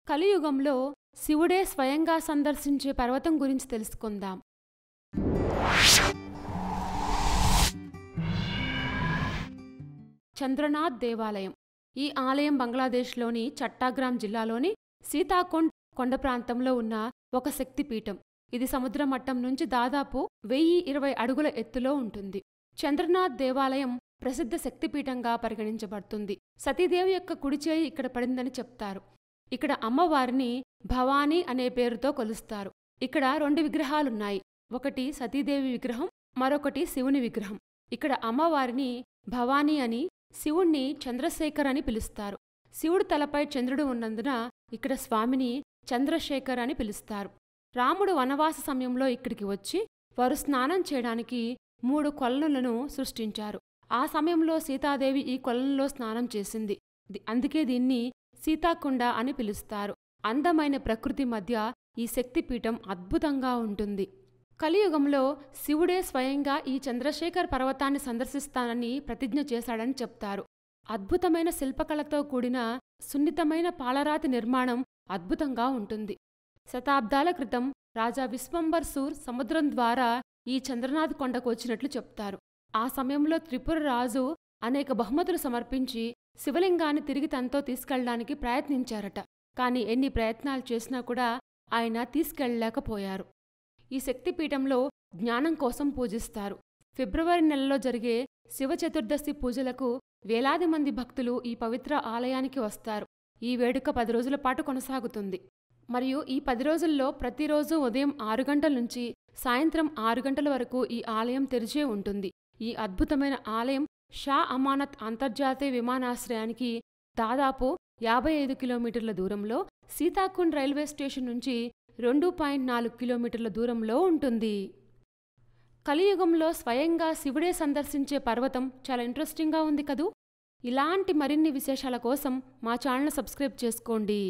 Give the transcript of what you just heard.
కలియుగంలో శివుడే స్వయంగా సందర్శించే పర్వతం గురించి తెలుసుకుందాం. చంద్రనాథ్ దేవాలయం. ఈ ఆలయం బంగ్లాదేశ్లోని చట్టాగ్రామ్ జిల్లాలోని సీతాకుండ్ కొండ ప్రాంతంలో ఉన్న ఒక శక్తిపీఠం. ఇది సముద్ర మట్టం నుంచి దాదాపు 1020 అడుగుల ఎత్తులో ఉంటుంది. చంద్రనాథ్ దేవాలయం ప్రసిద్ధ శక్తిపీఠంగా పరిగణించబడుతుంది. సతీదేవి యొక్క కుడిచేయి ఇక్కడ పడిందని చెప్తారు. ఇక్కడ అమ్మవారిని భవానీ అనే పేరుతో కొలుస్తారు. ఇక్కడ 2 విగ్రహాలున్నాయి. ఒకటి సతీదేవి విగ్రహం, మరొకటి శివుని విగ్రహం. ఇక్కడ అమ్మవారిని భవానీ అని, శివుణ్ణి చంద్రశేఖర్ అని పిలుస్తారు. శివుడు తలపై చంద్రుడు ఉన్నందున ఇక్కడ స్వామిని చంద్రశేఖర్ అని పిలుస్తారు. రాముడు వనవాస సమయంలో ఇక్కడికి వచ్చి వారు స్నానం చేయడానికి 3 కొలనులను సృష్టించారు. ఆ సమయంలో సీతాదేవి ఈ కొలనులో స్నానం చేసింది. అందుకే దీన్ని సీతాకుండ అని పిలుస్తారు. అందమైన ప్రకృతి మధ్య ఈ శక్తిపీఠం అద్భుతంగా ఉంటుంది. కలియుగంలో శివుడే స్వయంగా ఈ చంద్రశేఖర్ పర్వతాన్ని సందర్శిస్తానని ప్రతిజ్ఞ చేశాడని చెప్తారు. అద్భుతమైన శిల్పకళతో కూడిన సున్నితమైన పాలరాతి నిర్మాణం అద్భుతంగా ఉంటుంది. శతాబ్దాల క్రితం రాజా విశ్వంబర్ సూర్ సముద్రం ద్వారా ఈ చంద్రనాథ్ కొండకు వచ్చినట్లు చెప్తారు. ఆ సమయంలో త్రిపుర రాజు అనేక బహుమతులు సమర్పించి శివలింగాన్ని తిరిగి తనతో తీసుకెళ్లడానికి ప్రయత్నించారట. కాని ఎన్ని ప్రయత్నాలు చేసినా కూడా ఆయన తీసుకెళ్లలేకపోయారు. ఈ శక్తిపీఠంలో జ్ఞానం కోసం పూజిస్తారు. ఫిబ్రవరి నెలలో జరిగే శివ చతుర్దశి పూజలకు వేలాది మంది భక్తులు ఈ పవిత్ర ఆలయానికి వస్తారు. ఈ వేడుక 10 రోజుల పాటు కొనసాగుతుంది. మరియు ఈ 10 రోజుల్లో ప్రతిరోజు ఉదయం 6 గంటల నుంచి సాయంత్రం 6 గంటల వరకు ఈ ఆలయం తెరిచే ఉంటుంది. ఈ అద్భుతమైన ఆలయం షా అమానత్ అంతర్జాతీయ విమానాశ్రయానికి దాదాపు 55 కిలోమీటర్ల దూరంలో, సీతాకుండ్ రైల్వే స్టేషన్ నుంచి 2.4 కిలోమీటర్ల దూరంలో ఉంటుంది. కలియుగంలో స్వయంగా శివుడే సందర్శించే పర్వతం చాలా ఇంట్రెస్టింగ్గా ఉంది కదూ. ఇలాంటి మరిన్ని విశేషాల కోసం మా ఛానల్ సబ్స్క్రైబ్ చేసుకోండి.